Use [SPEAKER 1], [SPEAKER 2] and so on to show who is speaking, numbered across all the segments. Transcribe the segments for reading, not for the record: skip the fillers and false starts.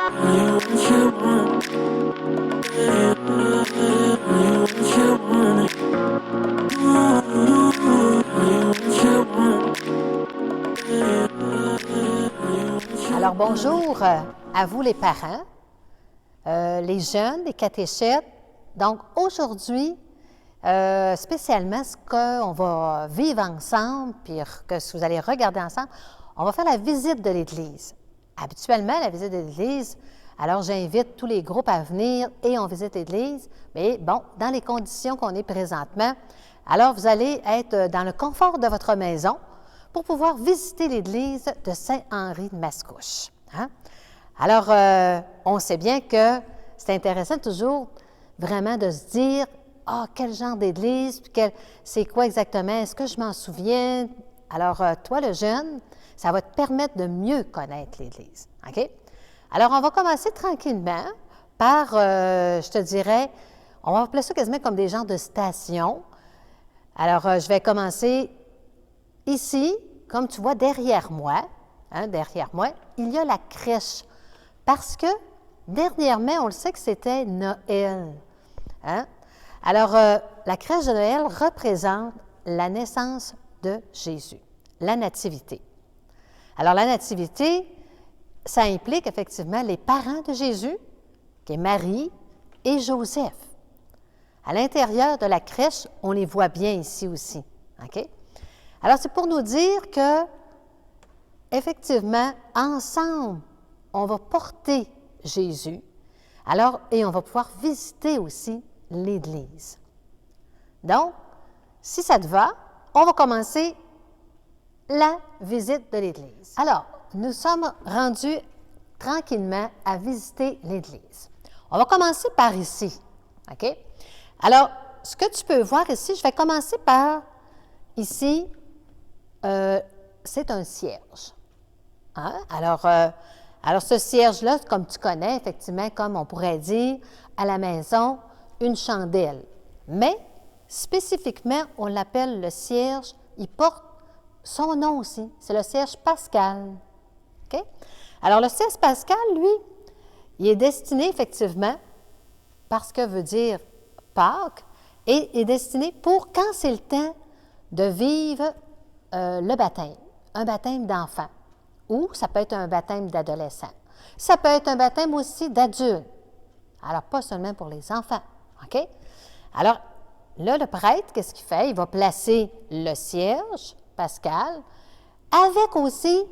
[SPEAKER 1] Alors, bonjour à vous les parents, les jeunes, les catéchètes. Donc, aujourd'hui, spécialement, ce qu'on va vivre ensemble, puis que ce que vous allez regarder ensemble, on va faire la visite de l'Église. Habituellement, la visite de l'Église, alors j'invite tous les groupes à venir et on visite l'Église, mais bon, dans les conditions qu'on est présentement, alors vous allez être dans le confort de votre maison pour pouvoir visiter l'Église de Saint-Henri de Mascouche. Hein? Alors, on sait bien que c'est intéressant toujours vraiment de se dire « Ah, quel genre d'église, c'est quoi exactement, est-ce que je m'en souviens? » Alors, toi, le jeune, ça va te permettre de mieux connaître l'Église. OK? Alors, on va commencer tranquillement par, je te dirais, on va appeler ça quasiment comme des genres de stations. Alors, je vais commencer ici, comme tu vois, derrière moi, il y a la crèche. Parce que, dernièrement, on le sait que c'était Noël. Hein? Alors, la crèche de Noël représente la naissance de Jésus, la nativité. Alors, la nativité, ça implique effectivement les parents de Jésus, qui est Marie et Joseph. À l'intérieur de la crèche, on les voit bien ici aussi. OK? Alors, c'est pour nous dire que, effectivement, ensemble, on va porter Jésus. Alors, et on va pouvoir visiter aussi l'Église. Donc, si ça te va, on va commencer la visite de l'Église. Alors, nous sommes rendus tranquillement à visiter l'Église. On va commencer par ici. OK? Alors, ce que tu peux voir ici, je vais commencer par ici, c'est un cierge. Hein? Alors, ce cierge-là, comme tu connais, effectivement, comme on pourrait dire à la maison, une chandelle. Mais, spécifiquement, on l'appelle le cierge, il porte son nom aussi, c'est le cierge pascal. OK? Alors, le cierge pascal, lui, il est destiné, effectivement, parce que veut dire Pâques, et est destiné pour quand c'est le temps de vivre le baptême, un baptême d'enfant. Ou ça peut être un baptême d'adolescent. Ça peut être un baptême aussi d'adulte. Alors, pas seulement pour les enfants. OK? Alors, là, le prêtre, qu'est-ce qu'il fait? Il va placer le cierge pascal avec aussi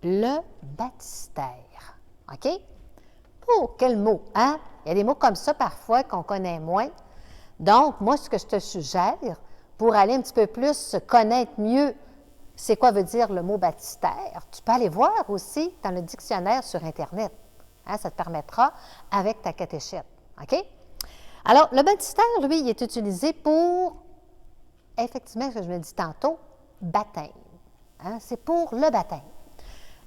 [SPEAKER 1] le baptistère. OK? Oh, quel mot, hein? Il y a des mots comme ça parfois qu'on connaît moins. Donc, moi, ce que je te suggère, pour aller un petit peu plus connaître mieux c'est quoi veut dire le mot baptistère, tu peux aller voir aussi dans le dictionnaire sur Internet. Hein, ça te permettra avec ta catéchète. OK? Alors, le baptistère, lui, il est utilisé pour, effectivement, ce que je me dis tantôt, baptême. Hein, c'est pour le baptême.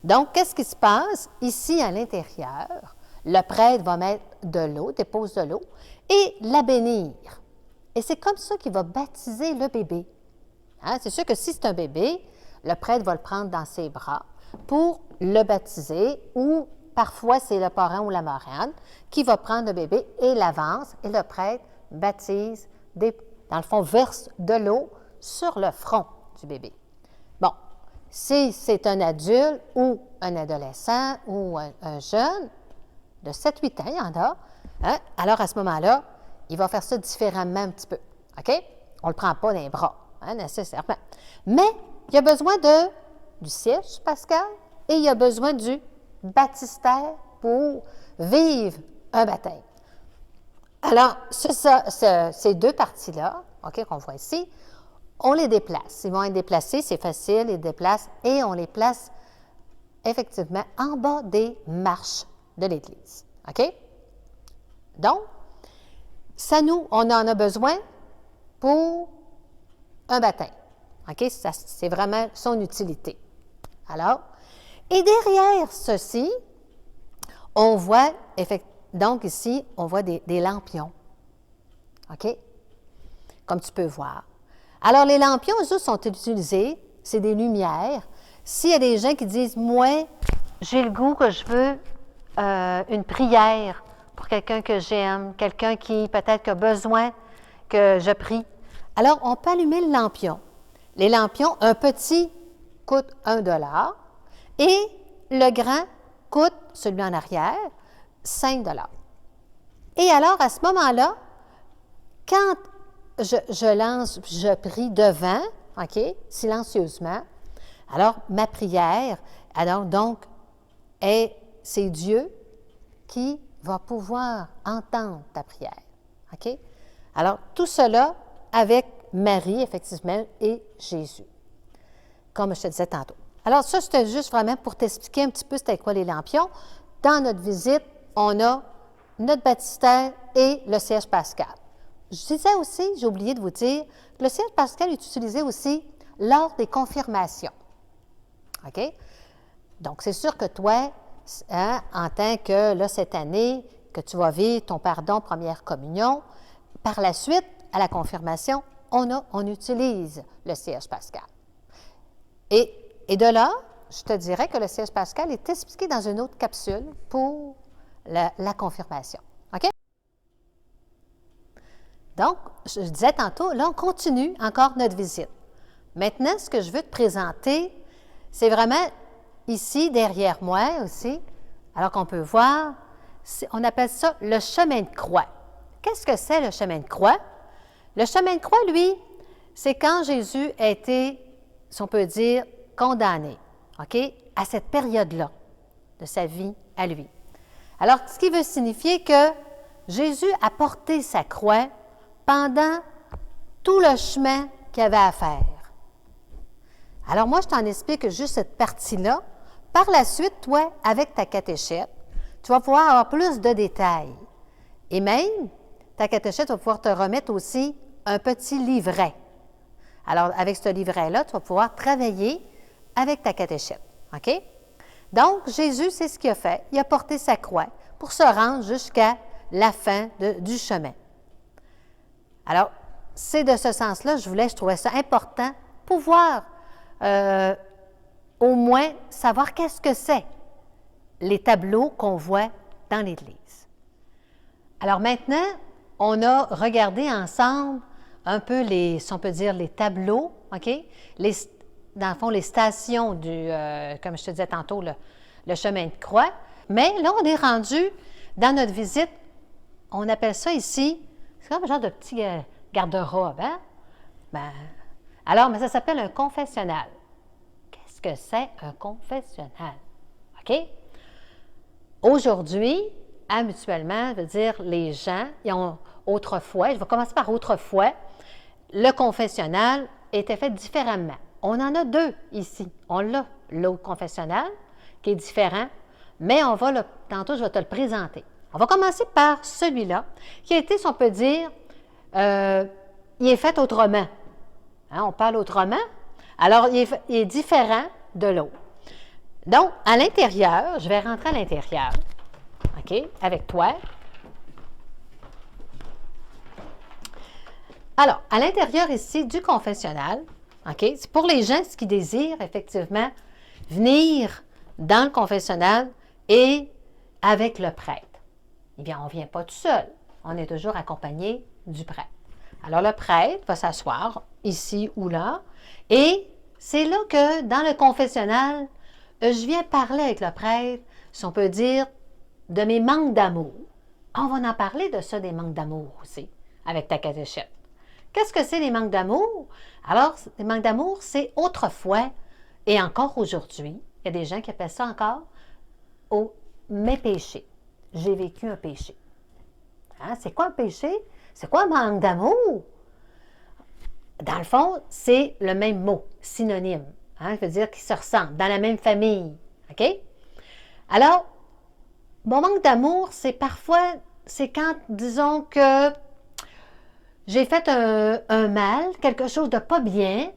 [SPEAKER 1] Donc, qu'est-ce qui se passe? Ici, à l'intérieur, le prêtre va mettre de l'eau, dépose de l'eau, et la bénir. Et c'est comme ça qu'il va baptiser le bébé. Hein, c'est sûr que si c'est un bébé, le prêtre va le prendre dans ses bras pour le baptiser ou parfois c'est le parrain ou la marraine qui va prendre le bébé et l'avance et le prêtre baptise, dans le fond, verse de l'eau sur le front du bébé. Bon, si c'est un adulte ou un adolescent ou un jeune de 7-8 ans, il y en a, hein, alors à ce moment-là, il va faire ça différemment un petit peu. OK? On ne le prend pas dans les bras, hein, nécessairement. Mais il y a besoin du cierge pascal et il y a besoin du baptistère pour vivre un baptême. Alors, ces deux parties-là, OK, qu'on voit ici, on les déplace. Ils vont être déplacés, c'est facile, ils les déplacent et on les place effectivement en bas des marches de l'Église. OK? Donc, on en a besoin pour un baptême. OK? C'est vraiment son utilité. Alors, et derrière ceci, on voit, donc ici, on voit des lampions. OK? Comme tu peux voir. Alors, les lampions, eux, sont utilisés, c'est des lumières. S'il y a des gens qui disent, moi, j'ai le goût que je veux une prière pour quelqu'un que j'aime, quelqu'un qui peut-être a besoin que je prie. Alors, on peut allumer le lampion. Les lampions, un petit coûte 1$ et le grand coûte, celui en arrière, 5$. Et alors, à ce moment-là, quand je lance, je prie devant, OK, silencieusement, alors ma prière, alors donc, c'est Dieu qui va pouvoir entendre ta prière. OK? Alors, tout cela avec Marie, effectivement, et Jésus, comme je te disais tantôt. Alors, ça, c'était juste vraiment pour t'expliquer un petit peu c'était quoi les lampions. Dans notre visite, on a notre baptistère et le siège pascal. Je disais aussi, j'ai oublié de vous dire, le siège pascal est utilisé aussi lors des confirmations. OK? Donc, c'est sûr que toi, hein, en tant que, là, cette année, que tu vas vivre ton pardon, première communion, par la suite, à la confirmation, on utilise le siège pascal. Et de là, je te dirais que le siège pascal est expliqué dans une autre capsule pour la confirmation. OK? Donc, je disais tantôt, là, on continue encore notre visite. Maintenant, ce que je veux te présenter, c'est vraiment ici, derrière moi aussi, alors qu'on peut voir, on appelle ça le chemin de croix. Qu'est-ce que c'est le chemin de croix? Le chemin de croix, lui, c'est quand Jésus a été, si on peut dire, condamné, OK, à cette période-là de sa vie à lui. Alors, ce qui veut signifier que Jésus a porté sa croix pendant tout le chemin qu'il avait à faire. Alors, moi, je t'en explique juste cette partie-là. Par la suite, toi, avec ta catéchète, tu vas pouvoir avoir plus de détails. Et même, ta catéchète va pouvoir te remettre aussi un petit livret. Alors, avec ce livret-là, tu vas pouvoir travailler avec ta catéchète. OK? Donc, Jésus, c'est ce qu'il a fait. Il a porté sa croix pour se rendre jusqu'à la fin du chemin. Alors, c'est de ce sens-là, je trouvais ça important, pouvoir au moins savoir qu'est-ce que c'est, les tableaux qu'on voit dans l'Église. Alors maintenant, on a regardé ensemble un peu si on peut dire, les tableaux, OK? Dans le fond, les stations comme je te disais tantôt, le chemin de croix. Mais là, on est rendu dans notre visite, on appelle ça ici, c'est comme un genre de petit garde-robe, hein? Mais ça s'appelle un confessionnal. Qu'est-ce que c'est un confessionnal? OK? Aujourd'hui, habituellement, veut dire les gens, ils ont autrefois, je vais commencer par autrefois, le confessionnal était fait différemment. On en a deux ici. On l'a, l'autre confessionnal, qui est différent, mais tantôt, je vais te le présenter. On va commencer par celui-là, qui a été, si on peut dire, il est fait autrement. Hein, on parle autrement. Alors, il est différent de l'autre. Donc, à l'intérieur, je vais rentrer à l'intérieur, OK, avec toi. Alors, à l'intérieur ici du confessionnal, OK, c'est pour les gens qui désirent effectivement venir dans le confessionnal et avec le prêtre. Eh bien, on ne vient pas tout seul. On est toujours accompagné du prêtre. Alors, le prêtre va s'asseoir ici ou là et c'est là que, dans le confessionnal, je viens parler avec le prêtre, si on peut dire, de mes manques d'amour. On va en parler de ça, des manques d'amour aussi, avec ta catéchète. Qu'est-ce que c'est les manques d'amour? Alors, les manques d'amour, c'est autrefois et encore aujourd'hui, il y a des gens qui appellent ça encore mes péchés. J'ai vécu un péché. Hein? C'est quoi un péché? C'est quoi un manque d'amour? Dans le fond, c'est le même mot, synonyme. Hein? Ça veut dire qu'ils se ressemblent, dans la même famille. OK? Alors, mon manque d'amour, c'est quand, disons que j'ai fait un mal, quelque chose de pas bien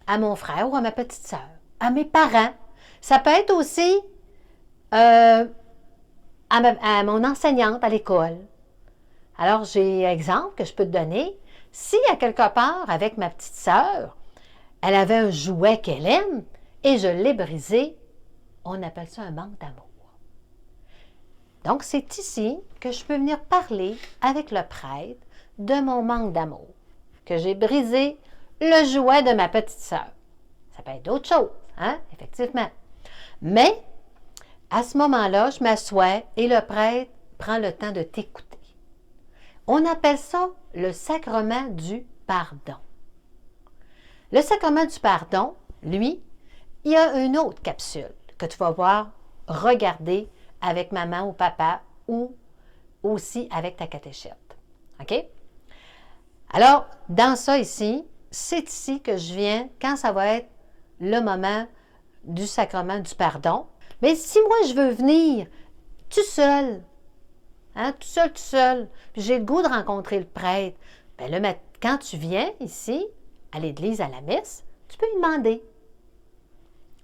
[SPEAKER 1] à mon frère ou à ma petite sœur, à mes parents. Ça peut être aussi à mon enseignante à l'école. Alors, j'ai un exemple que je peux te donner. Si, à quelque part, avec ma petite sœur, elle avait un jouet qu'elle aime et je l'ai brisé, on appelle ça un manque d'amour. Donc, c'est ici que je peux venir parler avec le prêtre de mon manque d'amour, que j'ai brisé le jouet de ma petite sœur. Ça peut être d'autres choses, hein, effectivement. Mais, à ce moment-là, je m'assois et le prêtre prend le temps de t'écouter. On appelle ça le sacrement du pardon. Le sacrement du pardon, lui, il y a une autre capsule que tu vas voir regarder avec maman ou papa ou aussi avec ta catéchète. OK? Alors, dans ça ici, c'est ici que je viens, quand ça va être le moment du sacrement du pardon. Mais si moi, je veux venir tout seul, hein, tout seul, puis j'ai le goût de rencontrer le prêtre, bien là, quand tu viens ici, à l'église, à la messe, tu peux lui demander.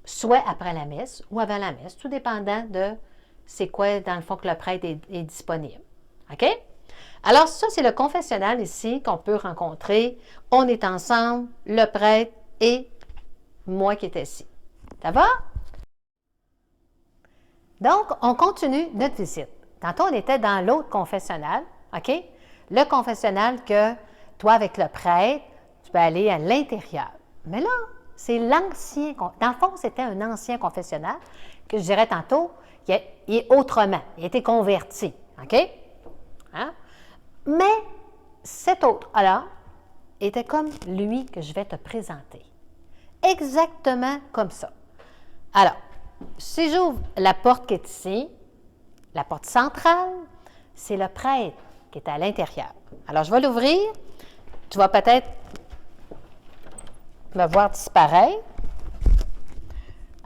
[SPEAKER 1] Soit après la messe ou avant la messe, tout dépendant de c'est quoi, dans le fond, que le prêtre est disponible. OK? Alors, ça, c'est le confessionnal ici qu'on peut rencontrer. On est ensemble, le prêtre et moi qui étais ici. Ça va? Donc, on continue notre visite. Tantôt, on était dans l'autre confessionnal, OK? Le confessionnal que, toi, avec le prêtre, tu peux aller à l'intérieur. Mais là, c'est l'ancien, dans le fond, c'était un ancien confessionnal que je dirais tantôt, il est autrement, il a été converti, OK? Hein? Mais cet autre-là était comme lui que je vais te présenter. Exactement comme ça. Alors, si j'ouvre la porte qui est ici, la porte centrale, c'est le prêtre qui est à l'intérieur. Alors, je vais l'ouvrir. Tu vas peut-être me voir disparaître.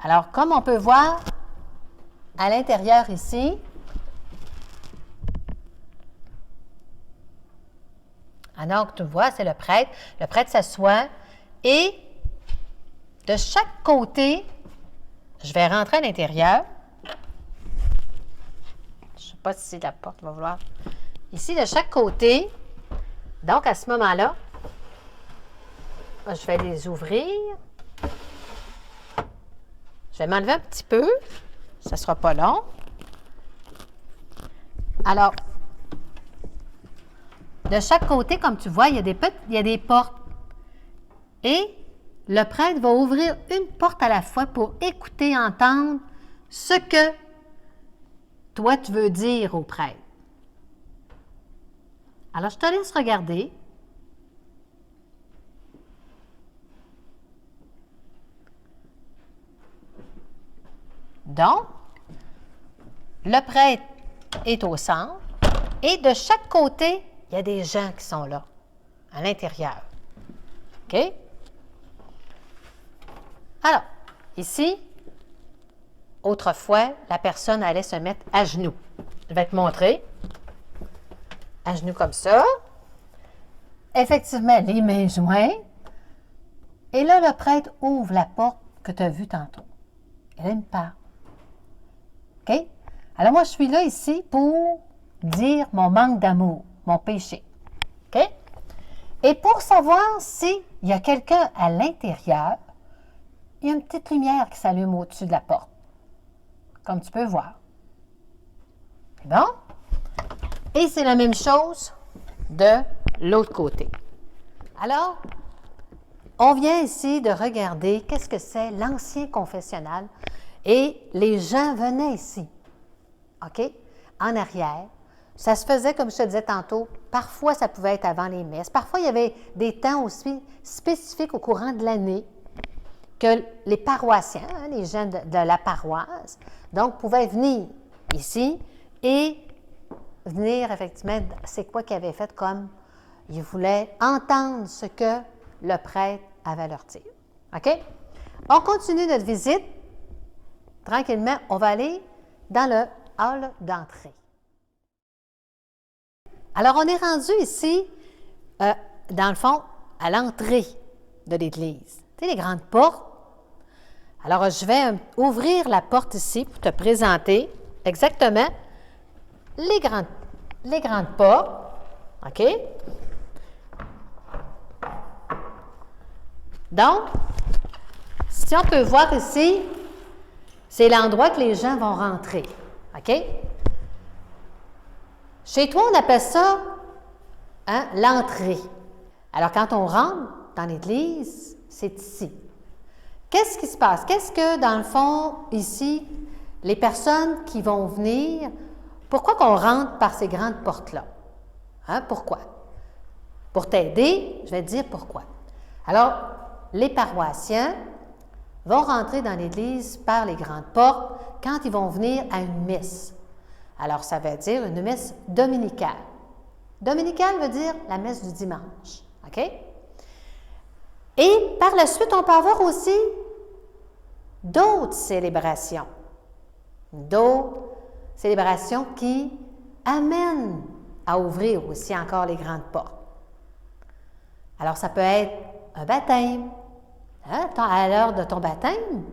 [SPEAKER 1] Alors, comme on peut voir à l'intérieur ici, alors tu vois, c'est le prêtre. Le prêtre s'assoit et de chaque côté, je vais rentrer à l'intérieur. Je ne sais pas si la porte va vouloir. Ici, de chaque côté, donc à ce moment-là, je vais les ouvrir. Je vais m'enlever un petit peu. Ça ne sera pas long. Alors, de chaque côté, comme tu vois, il y a des portes. Et le prêtre va ouvrir une porte à la fois pour écouter, entendre ce que toi, tu veux dire au prêtre. Alors, je te laisse regarder. Donc, le prêtre est au centre et de chaque côté, il y a des gens qui sont là, à l'intérieur. OK? Alors, ici, autrefois, la personne allait se mettre à genoux. Je vais te montrer. À genoux comme ça. Effectivement, les mains jointes. Et là, le prêtre ouvre la porte que tu as vue tantôt. Et là, il me parle. OK? Alors, moi, je suis là ici pour dire mon manque d'amour, mon péché. OK? Et pour savoir s'il y a quelqu'un à l'intérieur, il y a une petite lumière qui s'allume au-dessus de la porte, comme tu peux voir. C'est bon? Et c'est la même chose de l'autre côté. Alors, on vient ici de regarder qu'est-ce que c'est l'ancien confessionnal et les gens venaient ici, OK, en arrière. Ça se faisait, comme je te disais tantôt, parfois ça pouvait être avant les messes, parfois il y avait des temps aussi spécifiques au courant de l'année que les paroissiens, hein, les gens de la paroisse, donc pouvaient venir ici et venir effectivement, c'est quoi qu'ils avaient fait comme ils voulaient entendre ce que le prêtre avait à leur dire. OK? On continue notre visite. Tranquillement, on va aller dans le hall d'entrée. Alors, on est rendu ici, dans le fond, à l'entrée de l'église. Tu sais, les grandes portes. Alors, je vais ouvrir la porte ici pour te présenter exactement les grandes portes. OK? Donc, si on peut voir ici, c'est l'endroit que les gens vont rentrer. OK? Chez toi, on appelle ça l'entrée. Alors, quand on rentre dans l'église, c'est ici. Qu'est-ce qui se passe? Qu'est-ce que, dans le fond, ici, les personnes qui vont venir, pourquoi qu'on rentre par ces grandes portes-là? Pourquoi? Pour t'aider, je vais te dire pourquoi. Alors, les paroissiens vont rentrer dans l'église par les grandes portes quand ils vont venir à une messe. Alors, ça veut dire une messe dominicale. Dominicale veut dire la messe du dimanche. OK? Et par la suite, on peut avoir aussi d'autres célébrations. D'autres célébrations qui amènent à ouvrir aussi encore les grandes portes. Alors, ça peut être un baptême. À l'heure de ton baptême,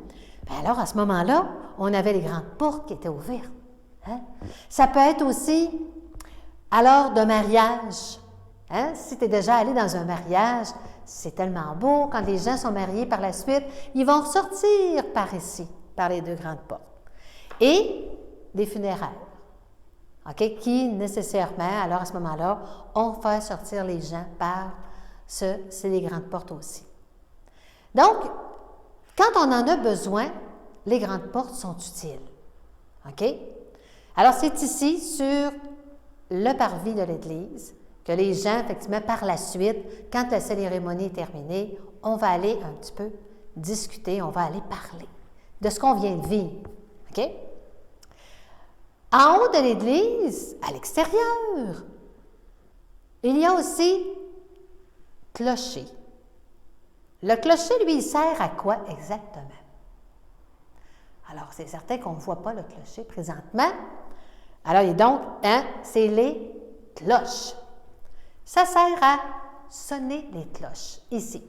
[SPEAKER 1] bien alors à ce moment-là, on avait les grandes portes qui étaient ouvertes. Ça peut être aussi à l'heure d'un mariage. Si tu es déjà allé dans un mariage, c'est tellement beau. Quand les gens sont mariés par la suite, ils vont ressortir par ici, par les deux grandes portes. Et des funérailles, qui nécessairement, alors à ce moment-là, on fait sortir les gens par c'est les grandes portes aussi. Donc, quand on en a besoin, les grandes portes sont utiles. OK? Alors, c'est ici, sur le parvis de l'Église, que les gens, effectivement, par la suite, quand la cérémonie est terminée, on va aller un petit peu discuter, on va aller parler de ce qu'on vient de vivre. OK? En haut de l'Église, à l'extérieur, il y a aussi clocher. Le clocher, lui, il sert à quoi exactement? Alors, c'est certain qu'on ne voit pas le clocher présentement. Alors, et donc, c'est les cloches. Ça sert à sonner les cloches, ici.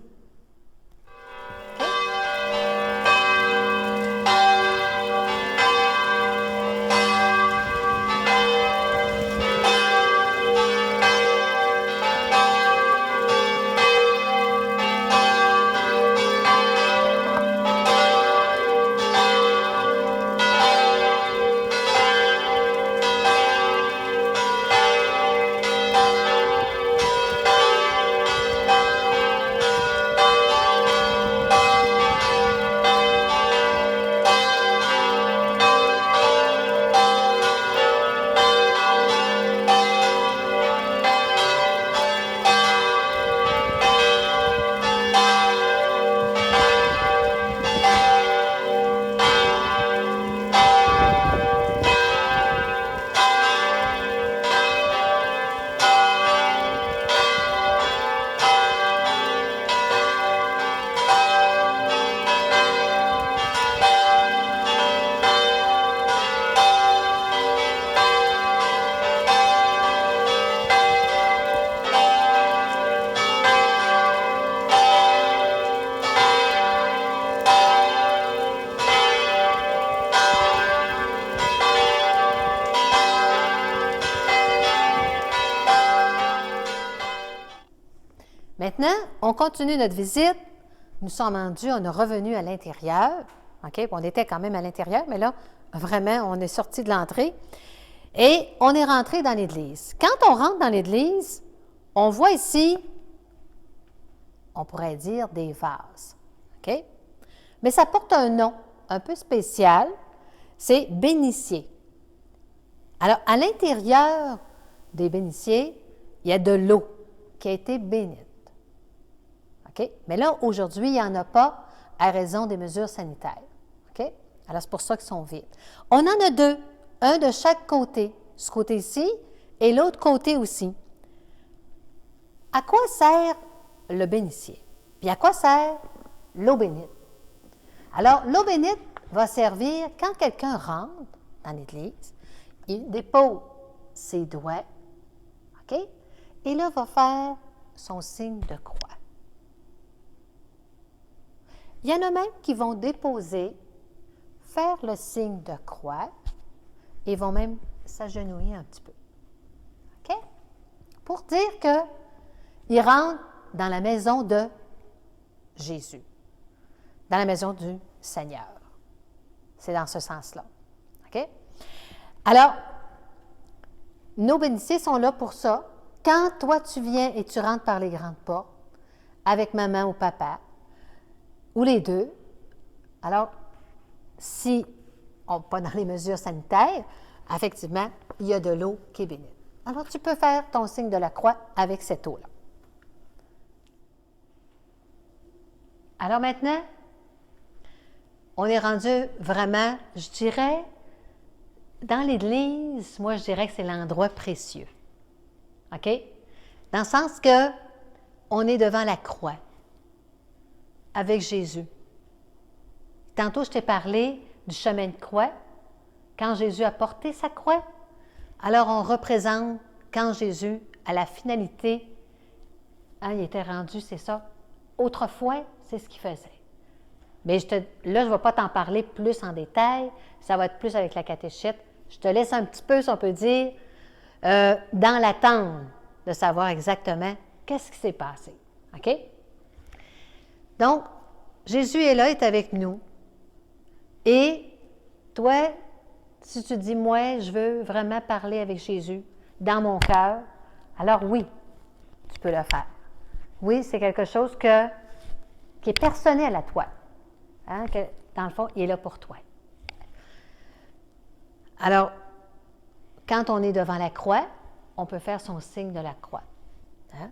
[SPEAKER 1] Maintenant, on continue notre visite. Nous sommes rendus, on est revenu à l'intérieur. OK? On était quand même à l'intérieur, mais là, vraiment, on est sorti de l'entrée. Et on est rentré dans l'église. Quand on rentre dans l'église, on voit ici, on pourrait dire des vases. OK? Mais ça porte un nom un peu spécial. C'est bénitier. Alors, à l'intérieur des bénitiers, il y a de l'eau qui a été bénite. OK? Mais là, aujourd'hui, il n'y en a pas à raison des mesures sanitaires. OK? Alors, c'est pour ça qu'ils sont vides. On en a deux, un de chaque côté, ce côté-ci et l'autre côté aussi. À quoi sert le bénitier? Puis à quoi sert l'eau bénite? Alors, l'eau bénite va servir quand quelqu'un rentre dans l'église, il dépose ses doigts, OK? Et là, va faire son signe de croix. Il y en a même qui vont déposer, faire le signe de croix et vont même s'agenouiller un petit peu. OK? Pour dire qu'ils rentrent dans la maison de Jésus, dans la maison du Seigneur. C'est dans ce sens-là. OK? Alors, nos bénitiers sont là pour ça. Quand toi, tu viens et tu rentres par les grandes portes, avec maman ou papa, ou les deux, alors, si on n'est pas dans les mesures sanitaires, effectivement, il y a de l'eau qui est bénite. Alors, tu peux faire ton signe de la croix avec cette eau-là. Alors maintenant, on est rendu vraiment, je dirais, dans l'Église, moi, je dirais que c'est l'endroit précieux. OK? Dans le sens que on est devant la croix avec Jésus. Tantôt, je t'ai parlé du chemin de croix, quand Jésus a porté sa croix. Alors, on représente quand Jésus, à la finalité, il était rendu, c'est ça. Autrefois, c'est ce qu'il faisait. Mais là, je ne vais pas t'en parler plus en détail. Ça va être plus avec la catéchète. Je te laisse un petit peu, si on peut dire, dans l'attente de savoir exactement qu'est-ce qui s'est passé. OK? Donc, Jésus est là, est avec nous. Et toi, si tu dis, moi, je veux vraiment parler avec Jésus dans mon cœur, alors oui, tu peux le faire. Oui, c'est quelque chose qui est personnel à toi. Hein, que, dans le fond, il est là pour toi. Alors, quand on est devant la croix, on peut faire son signe de la croix. Hein?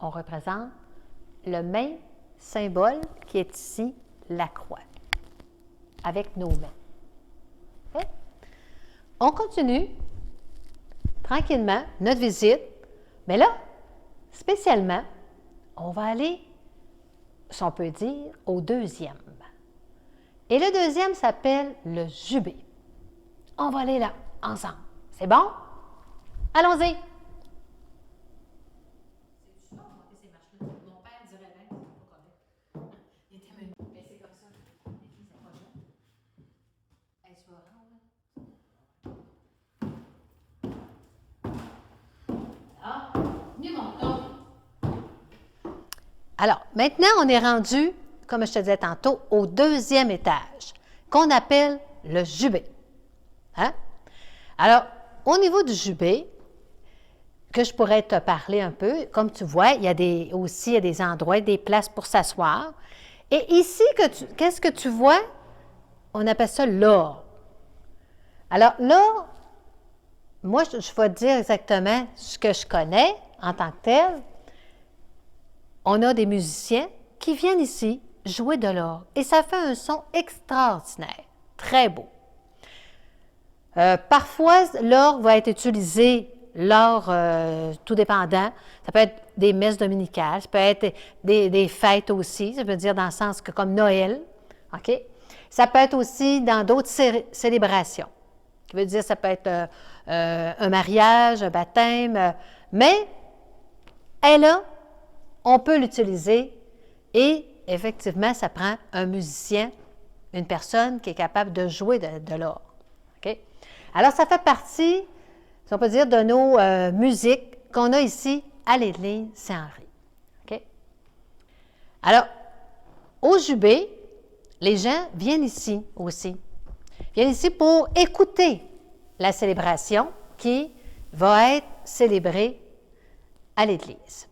[SPEAKER 1] On représente le même symbole qui est ici, la croix, avec nos mains. Okay? On continue tranquillement notre visite, mais là, spécialement, on va aller, si on peut dire, au deuxième. Et le deuxième s'appelle le jubé. On va aller là, ensemble. C'est bon? Allons-y! Alors, maintenant, on est rendu, comme je te disais tantôt, au deuxième étage, qu'on appelle le jubé. Hein? Alors, au niveau du jubé, que je pourrais te parler un peu, comme tu vois, il y a des endroits, des places pour s'asseoir. Et ici, qu'est-ce que tu vois? On appelle ça l'or. Alors, là, moi, je vais te dire exactement ce que je connais en tant que tel. On a des musiciens qui viennent ici jouer de l'orgue et ça fait un son extraordinaire, très beau. Parfois, l'orgue va être utilisé lors, tout dépendant, ça peut être des messes dominicales, ça peut être des fêtes aussi, ça veut dire dans le sens que comme Noël, OK? Ça peut être aussi dans d'autres célébrations, qui veut dire ça peut être un mariage, un baptême, mais elle a on peut l'utiliser et effectivement, ça prend un musicien, une personne qui est capable de jouer de l'orgue. Okay? Alors, ça fait partie, si on peut dire, de nos musiques qu'on a ici à l'Église Saint-Henri. Okay? Alors, au jubé, les gens viennent ici aussi. Viennent ici pour écouter la célébration qui va être célébrée à l'Église.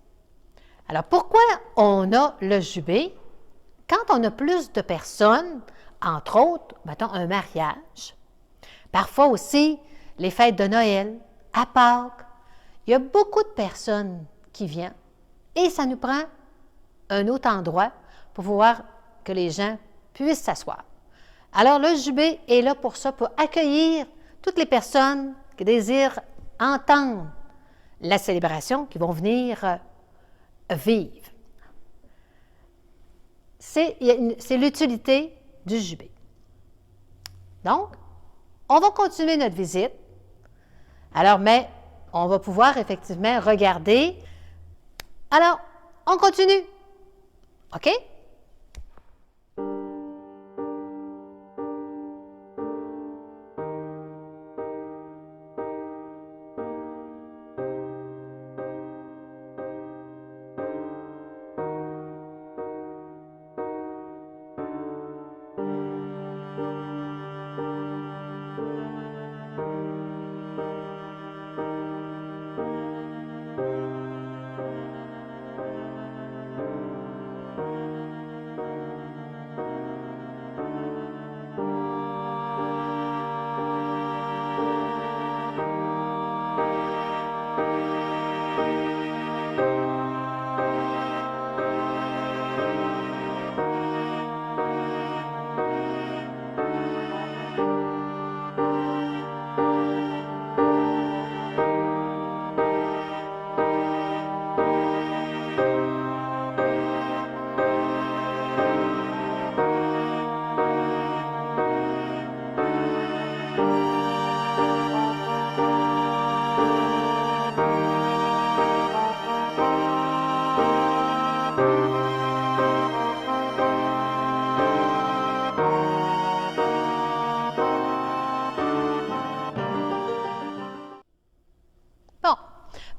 [SPEAKER 1] Alors, pourquoi on a le jubé? Quand on a plus de personnes, entre autres, mettons un mariage, parfois aussi les fêtes de Noël, à Pâques, il y a beaucoup de personnes qui viennent et ça nous prend un autre endroit pour pouvoir que les gens puissent s'asseoir. Alors, le jubé est là pour ça, pour accueillir toutes les personnes qui désirent entendre la célébration, qui vont venir vivre. C'est l'utilité du jubé. Donc, on va continuer notre visite. Alors, mais on va pouvoir effectivement regarder. Alors, on continue. OK?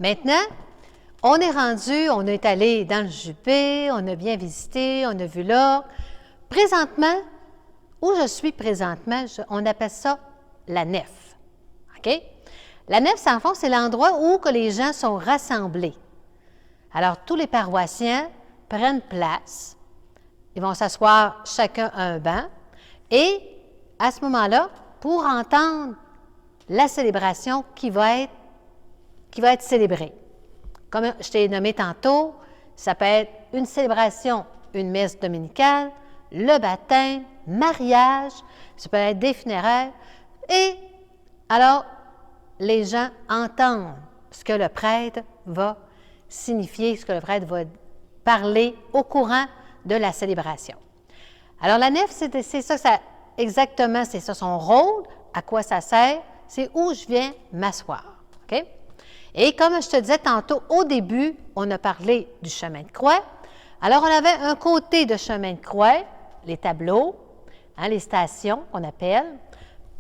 [SPEAKER 1] Maintenant, on est rendu, on est allé dans le Jupé, on a bien visité, on a vu l'orgue. Présentement, où je suis présentement, on appelle ça la nef. OK? La nef, en fond, c'est l'endroit où que les gens sont rassemblés. Alors, tous les paroissiens prennent place. Ils vont s'asseoir chacun à un banc. Et à ce moment-là, pour entendre la célébration qui va être célébrée. Comme je t'ai nommé tantôt, ça peut être une célébration, une messe dominicale, le baptême, mariage, ça peut être des funérailles. Et alors, les gens entendent ce que le prêtre va signifier, ce que le prêtre va parler au courant de la célébration. Alors, la nef, c'est ça, exactement, c'est ça son rôle, à quoi ça sert, c'est où je viens m'asseoir. OK? Et comme je te disais tantôt, au début, on a parlé du chemin de croix. Alors, on avait un côté de chemin de croix, les tableaux, les stations qu'on appelle,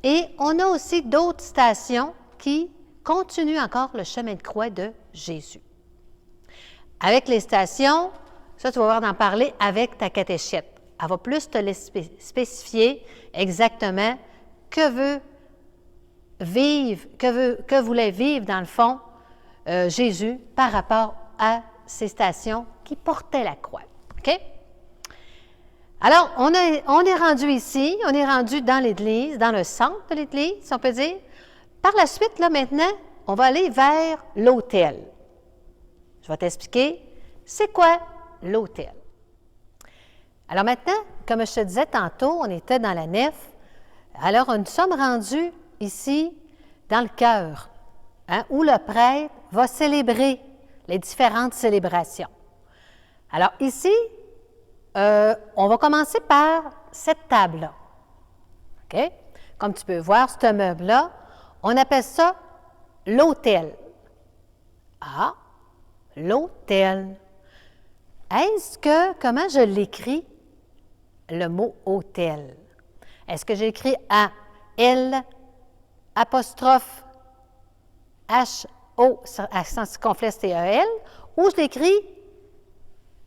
[SPEAKER 1] et on a aussi d'autres stations qui continuent encore le chemin de croix de Jésus. Avec les stations, ça, tu vas voir d'en parler avec ta catéchète. Elle va plus te les spécifier exactement que voulait vivre, dans le fond, Jésus par rapport à ces stations qui portaient la croix. OK? Alors, on est rendu ici, on est rendu dans l'Église, dans le centre de l'Église, si on peut dire. Par la suite, là, maintenant, on va aller vers l'autel. Je vais t'expliquer, c'est quoi l'autel? Alors maintenant, comme je te disais tantôt, on était dans la nef. Alors, nous sommes rendus ici dans le chœur, où le prêtre va célébrer les différentes célébrations. Alors ici, on va commencer par cette table-là. OK? Comme tu peux voir, ce meuble-là, on appelle ça l'autel. Ah, l'autel. Comment je l'écris, le mot autel? Est-ce que j'écris A-L apostrophe H-O, accent circonflexe T-E-L, ou je l'écris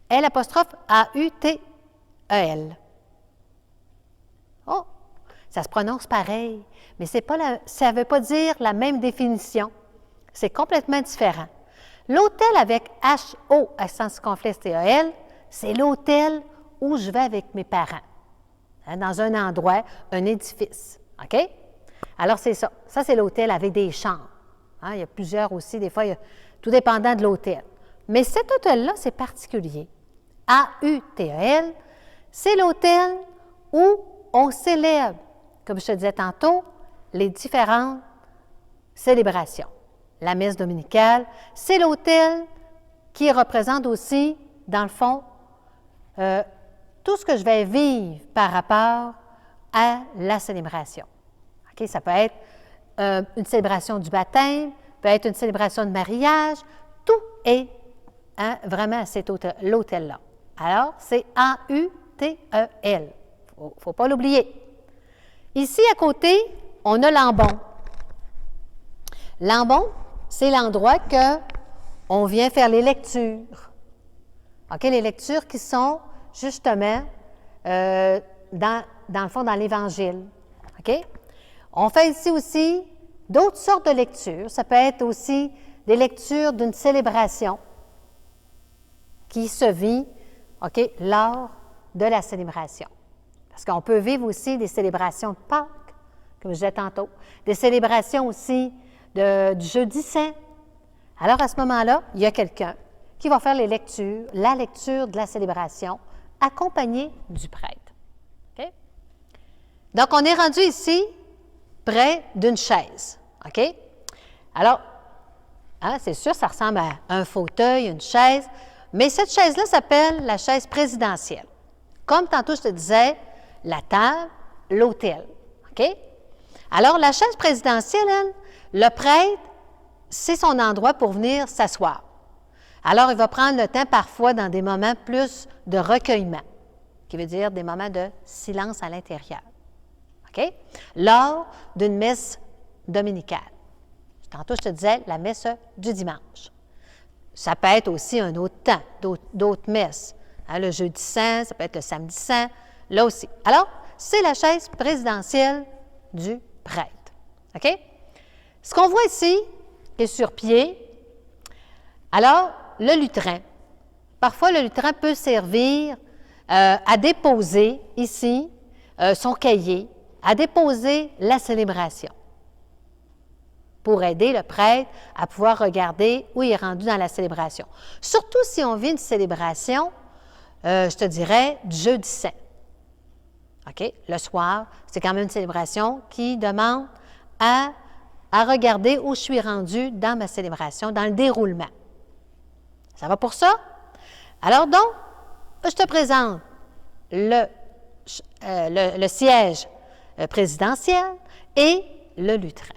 [SPEAKER 1] L apostrophe A-U-T-E-L? Oh, ça se prononce pareil, mais ça ne veut pas dire la même définition. C'est complètement différent. L'autel avec H-O, accent circonflexe T-E-L, c'est l'autel où je vais avec mes parents, dans un endroit, un édifice. OK? Alors, c'est ça. Ça, c'est l'autel avec des chambres. Il y a plusieurs aussi, des fois, tout dépendant de l'autel. Mais cet autel-là, c'est particulier. A-U-T-E-L, c'est l'autel où on célèbre, comme je te disais tantôt, les différentes célébrations. La messe dominicale, c'est l'autel qui représente aussi, dans le fond, tout ce que je vais vivre par rapport à la célébration. Okay? Ça peut être une célébration du baptême, peut être une célébration de mariage, tout est vraiment à l'autel-là. Alors, c'est A-U-T-E-L. Il ne faut pas l'oublier. Ici, à côté, on a l'ambon. L'ambon, c'est l'endroit qu'on vient faire les lectures. OK? Les lectures qui sont justement dans le fond, dans l'Évangile. OK? On fait ici aussi d'autres sortes de lectures. Ça peut être aussi des lectures d'une célébration qui se vit, OK, lors de la célébration. Parce qu'on peut vivre aussi des célébrations de Pâques, comme je disais tantôt, des célébrations aussi du Jeudi Saint. Alors, à ce moment-là, il y a quelqu'un qui va faire la lecture de la célébration, accompagné du prêtre. OK? Donc, on est rendu ici, près d'une chaise. OK? Alors, c'est sûr, ça ressemble à un fauteuil, une chaise, mais cette chaise-là s'appelle la chaise présidentielle. Comme tantôt, je te disais, la table, l'autel. OK? Alors, la chaise présidentielle, le prêtre, c'est son endroit pour venir s'asseoir. Alors, il va prendre le temps parfois dans des moments plus de recueillement, qui veut dire des moments de silence à l'intérieur. OK? Lors d'une messe dominicale. Tantôt, je te disais la messe du dimanche. Ça peut être aussi un autre temps, d'autres messes. Hein, le jeudi saint, ça peut être le samedi saint, là aussi. Alors, c'est la chaise présidentielle du prêtre. OK? Ce qu'on voit ici, qui est sur pied, alors, le lutrin. Parfois, le lutrin peut servir à déposer ici son cahier, à déposer la célébration pour aider le prêtre à pouvoir regarder où il est rendu dans la célébration. Surtout si on vit une célébration, je te dirais, du jeudi saint. OK? Le soir, c'est quand même une célébration qui demande à regarder où je suis rendu dans ma célébration, dans le déroulement. Ça va pour ça? Alors donc, je te présente le siège présidentiel et le lutrin.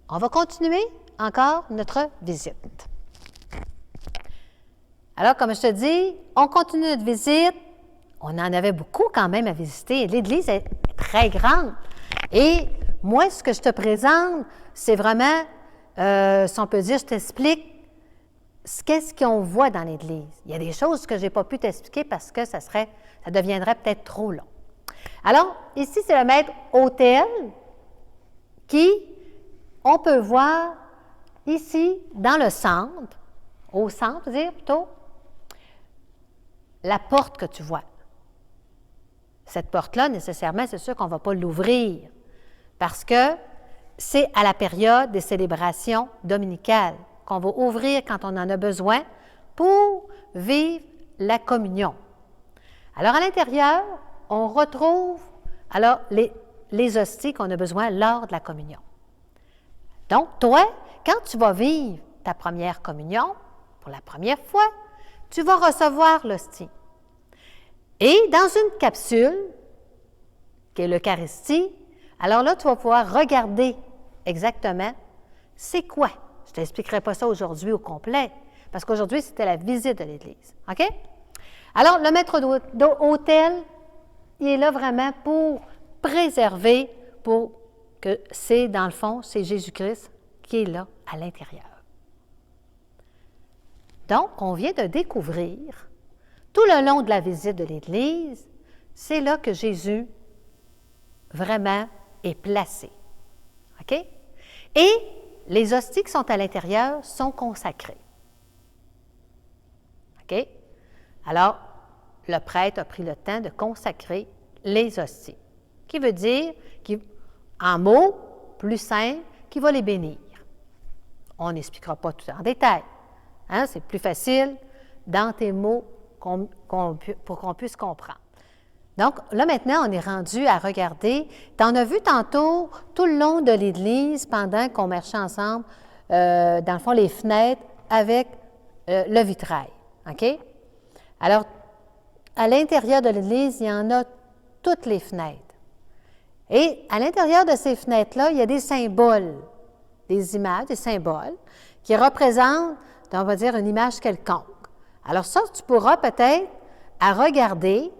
[SPEAKER 1] On va continuer encore notre visite. Alors, comme je te dis, on continue notre visite. On en avait beaucoup quand même à visiter. L'Église est très grande. Et moi, ce que je te présente, c'est vraiment, si on peut dire, je t'explique qu'est-ce qu'on voit dans l'Église. Il y a des choses que je n'ai pas pu t'expliquer parce que ça deviendrait peut-être trop long. Alors, ici, c'est le maître-autel qui, on peut voir ici, dans le centre, au centre, dire plutôt, la porte que tu vois. Cette porte-là, nécessairement, c'est sûr qu'on ne va pas l'ouvrir parce que c'est à la période des célébrations dominicales qu'on va ouvrir quand on en a besoin pour vivre la communion. Alors, à l'intérieur, on retrouve alors les hosties qu'on a besoin lors de la communion. Donc, toi, quand tu vas vivre ta première communion, pour la première fois, tu vas recevoir l'hostie. Et dans une capsule, qui est l'Eucharistie, alors là, tu vas pouvoir regarder exactement c'est quoi. Je ne t'expliquerai pas ça aujourd'hui au complet, parce qu'aujourd'hui, c'était la visite de l'Église. OK? Alors, le maître d'autel, il est là vraiment pour préserver, pour que c'est, dans le fond, c'est Jésus-Christ qui est là à l'intérieur. Donc, on vient de découvrir, tout le long de la visite de l'Église, c'est là que Jésus vraiment est placé. OK? Et les hosties qui sont à l'intérieur sont consacrées. OK? Alors, le prêtre a pris le temps de consacrer les hosties, qui veut dire, en mots plus simples, qu'il va les bénir. On n'expliquera pas tout en détail. Hein? C'est plus facile dans tes mots pour qu'on puisse comprendre. Donc, là, maintenant, on est rendu à regarder. Tu en as vu tantôt, tout le long de l'Église, pendant qu'on marchait ensemble, dans le fond, les fenêtres avec le vitrail. OK? Alors, à l'intérieur de l'Église, il y en a toutes les fenêtres. Et à l'intérieur de ces fenêtres-là, il y a des symboles, des images, des symboles, qui représentent, on va dire, une image quelconque. Alors ça, tu pourras peut-être à regarder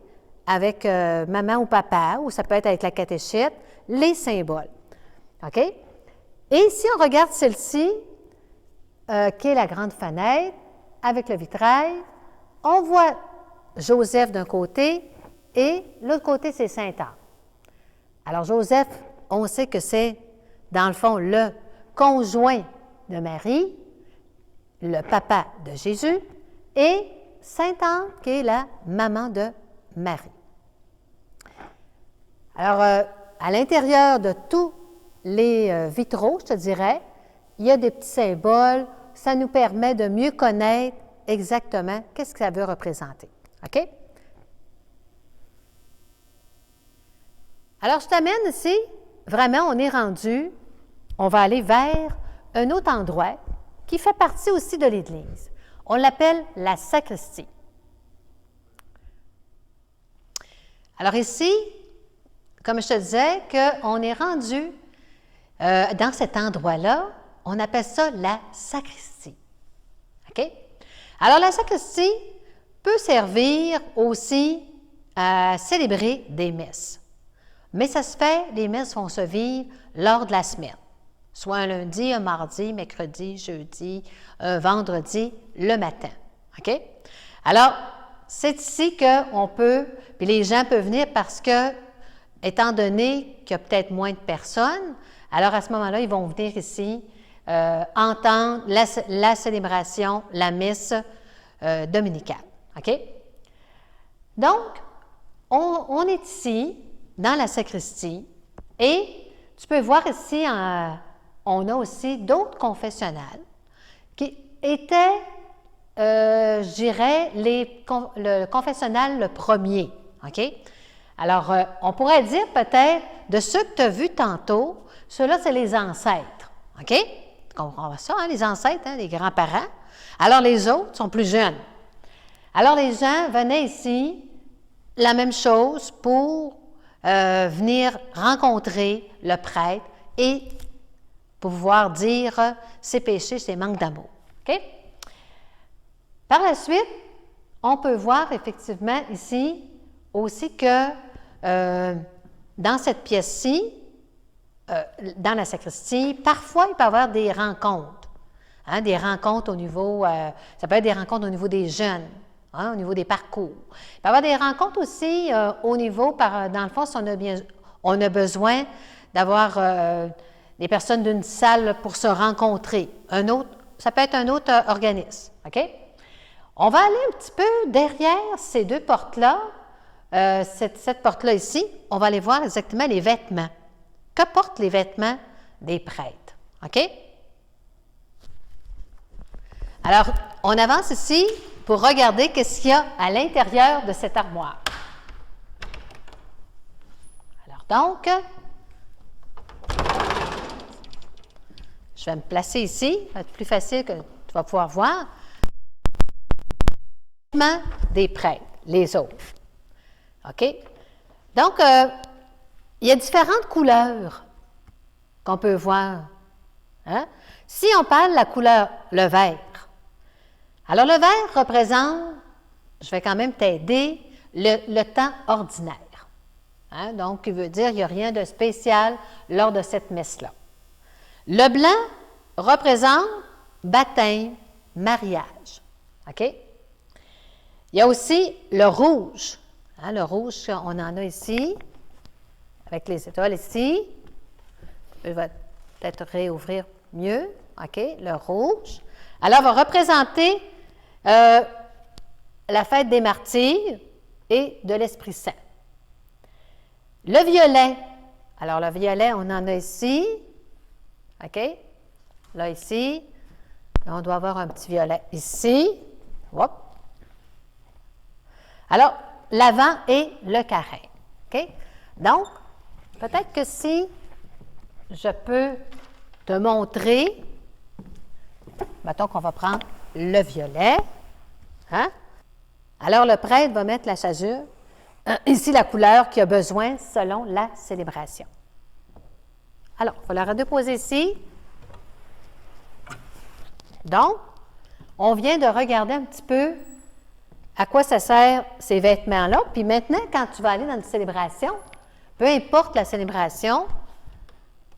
[SPEAKER 1] avec maman ou papa, ou ça peut être avec la catéchète, les symboles. OK? Et si on regarde celle-ci, qui est la grande fenêtre, avec le vitrail, on voit Joseph d'un côté et l'autre côté, c'est Sainte-Anne. Alors Joseph, on sait que c'est, dans le fond, le conjoint de Marie, le papa de Jésus, et Sainte-Anne, qui est la maman de Marie. Alors, à l'intérieur de tous les vitraux, je te dirais, il y a des petits symboles. Ça nous permet de mieux connaître exactement qu'est-ce que ça veut représenter. OK? Alors, je t'amène ici, vraiment, on est rendu, on va aller vers un autre endroit qui fait partie aussi de l'Église. On l'appelle la sacristie. Alors ici, comme je te disais, qu'on est rendu dans cet endroit-là, on appelle ça la sacristie. OK? Alors la sacristie peut servir aussi à célébrer des messes. Mais ça se fait, les messes vont se vivre lors de la semaine. soit un lundi, un mardi, mercredi, jeudi, un vendredi, le matin. OK? Alors, c'est ici qu'on peut, puis les gens peuvent venir parce que, étant donné qu'il y a peut-être moins de personnes, alors à ce moment-là, ils vont venir ici entendre la célébration, la messe dominicale. OK? Donc, on est ici, dans la sacristie, et tu peux voir ici, on a aussi d'autres confessionnals qui étaient, je dirais, le confessionnal le premier. OK? Alors, on pourrait dire peut-être, de ceux que tu as vus tantôt, ceux-là, c'est les ancêtres. OK? Tu comprends ça, hein, les ancêtres, hein, les grands-parents. Alors, les autres sont plus jeunes. Alors, les gens venaient ici, la même chose pour venir rencontrer le prêtre et pouvoir dire ses péchés, ses manques d'amour. OK? Par la suite, on peut voir effectivement ici aussi que dans cette pièce-ci, dans la sacristie, parfois il peut y avoir des rencontres. Hein, des rencontres au niveau, ça peut être des rencontres au niveau des jeunes, hein, au niveau des parcours. Il peut y avoir des rencontres aussi au niveau, dans le fond, si on a besoin d'avoir des personnes d'une salle pour se rencontrer. Ça peut être un autre organisme. OK? On va aller un petit peu derrière ces deux portes-là, cette porte-là ici, on va aller voir exactement les vêtements. Que portent les vêtements des prêtres? OK? Alors, on avance ici pour regarder qu'est-ce qu'il y a à l'intérieur de cette armoire. Alors donc, je vais me placer ici, ça va être plus facile que tu vas pouvoir voir. Les vêtements des prêtres, les autres. OK? Donc, il y a différentes couleurs qu'on peut voir. Hein? Si on parle de la couleur, le vert, alors le vert représente, je vais quand même t'aider, le temps ordinaire. Hein? Donc, il veut dire qu'il n'y a rien de spécial lors de cette messe-là. Le blanc représente baptême, mariage. OK? Il y a aussi le rouge. Hein? Le rouge, on en a ici, avec les étoiles ici. Je vais peut-être réouvrir mieux. OK? Le rouge. Alors, va représenter la fête des martyrs et de l'Esprit Saint. Le violet. Alors, le violet, on en a ici. OK? Là, ici. On doit avoir un petit violet ici. Hop. Alors, l'avant et le carré. OK? Donc, peut-être que si je peux te montrer, mettons qu'on va prendre le violet. Hein? Alors, le prêtre va mettre la chasuble, ici la couleur qu'il a besoin selon la célébration. Alors, il va la redéposer ici. Donc, on vient de regarder un petit peu à quoi ça sert ces vêtements-là. Puis maintenant, quand tu vas aller dans une célébration, peu importe la célébration,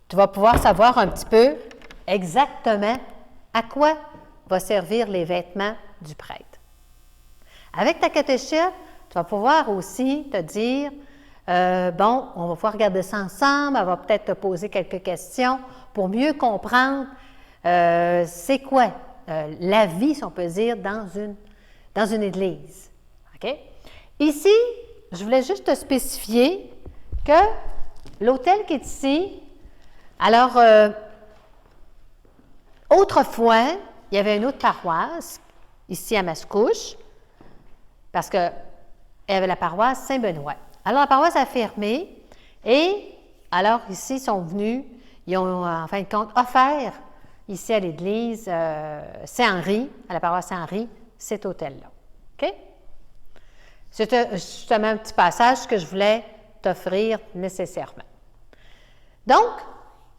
[SPEAKER 1] tu vas pouvoir savoir un petit peu exactement à quoi vont servir les vêtements du prêtre. Avec ta catéchète, tu vas pouvoir aussi te dire, bon, on va pouvoir regarder ça ensemble, elle va peut-être te poser quelques questions pour mieux comprendre c'est quoi la vie, si on peut dire, dans une église. OK? Ici, je voulais juste te spécifier que l'autel qui est ici, alors, autrefois, il y avait une autre paroisse, ici à Mascouche, parce qu'il y avait la paroisse Saint-Benoît. Alors, la paroisse a fermé, et alors, ici, ils sont venus, ils ont, en fin de compte, offert, ici à l'église Saint-Henri, à la paroisse Saint-Henri, cet hôtel-là. OK? C'était justement un petit passage que je voulais t'offrir nécessairement. Donc,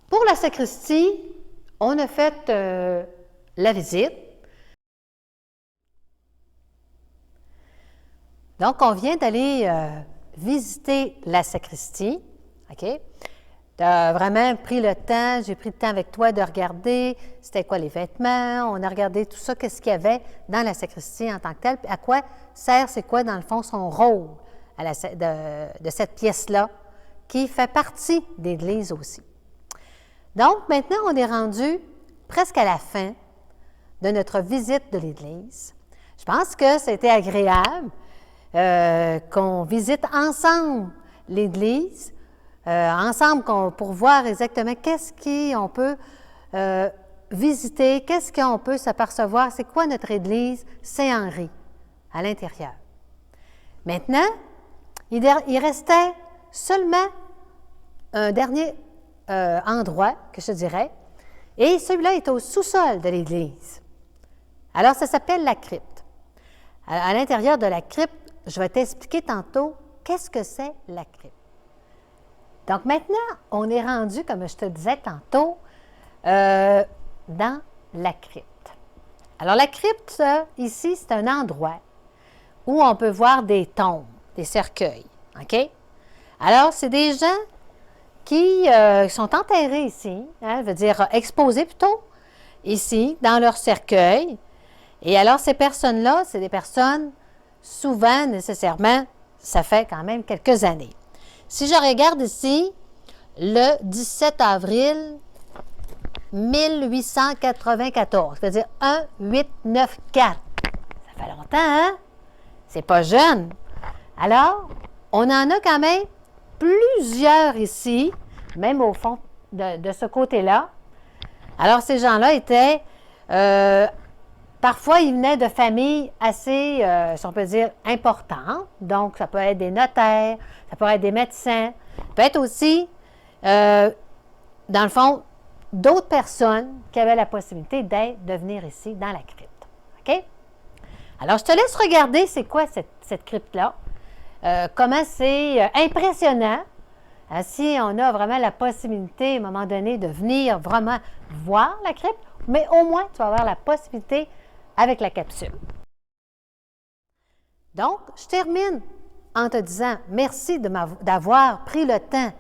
[SPEAKER 1] pour la sacristie, on a fait la visite. Donc, on vient d'aller visiter la sacristie. OK? tu as vraiment pris le temps, j'ai pris le temps avec toi de regarder c'était quoi les vêtements, on a regardé tout ça, qu'est-ce qu'il y avait dans la sacristie en tant que telle, puis à quoi sert, c'est quoi dans le fond son rôle de cette pièce-là, qui fait partie d'Église aussi. Donc, maintenant, on est rendu presque à la fin de notre visite de l'Église. Je pense que c'était agréable qu'on visite ensemble l'Église, ensemble pour voir exactement qu'est-ce qu'on peut visiter, qu'est-ce qu'on peut s'apercevoir, c'est quoi notre Église Saint-Henri à l'intérieur. Maintenant, il restait seulement un dernier endroit, que je dirais, et celui-là est au sous-sol de l'Église. Alors, ça s'appelle la crypte. À l'intérieur de la crypte, je vais t'expliquer tantôt qu'est-ce que c'est la crypte. Donc maintenant, on est rendu, comme je te disais tantôt, dans la crypte. Alors la crypte, ici, c'est un endroit où on peut voir des tombes, des cercueils. OK? Alors, c'est des gens qui sont enterrés ici, hein, veut dire exposés plutôt, ici, dans leur cercueil. Et alors, ces personnes-là, c'est des personnes, souvent, nécessairement, ça fait quand même quelques années. Si je regarde ici, le 17 avril 1894, c'est-à-dire 1894. Ça fait longtemps, hein? C'est pas jeune. Alors, on en a quand même plusieurs ici, même au fond de ce côté-là. Alors, ces gens-là étaient... parfois, ils venaient de familles assez, si on peut dire, importantes. Donc, ça peut être des notaires, ça peut être des médecins, ça peut être aussi, dans le fond, d'autres personnes qui avaient la possibilité de venir ici, dans la crypte. OK? Alors, je te laisse regarder c'est quoi cette crypte-là. Comment c'est impressionnant. Si on a vraiment la possibilité, à un moment donné, de venir vraiment voir la crypte, mais au moins, tu vas avoir la possibilité avec la capsule. Donc, je termine en te disant merci d'avoir pris le temps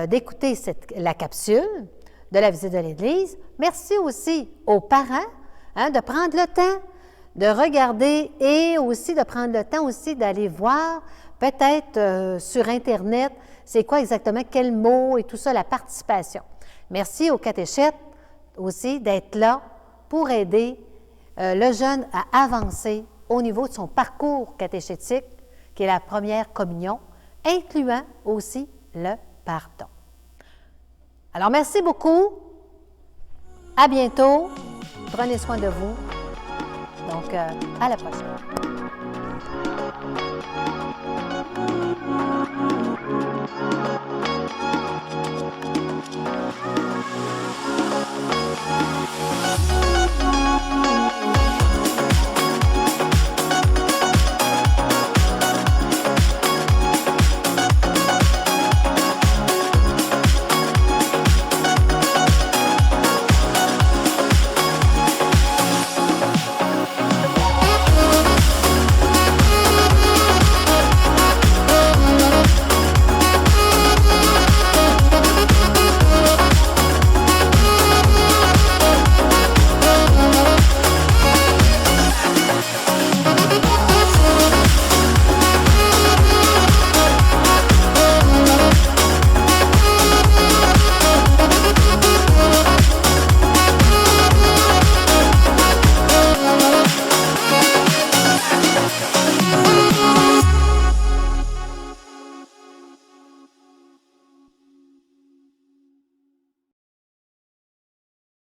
[SPEAKER 1] d'écouter la capsule de la visite de l'Église. Merci aussi aux parents de prendre le temps de regarder et aussi de prendre le temps aussi d'aller voir peut-être sur Internet c'est quoi exactement, quels mots et tout ça, la participation. Merci aux catéchètes aussi d'être là pour aider le jeune à avancer au niveau de son parcours catéchétique, qui est la première communion, incluant aussi le pardon. Alors, merci beaucoup. À bientôt. Prenez soin de vous. Donc, à la prochaine.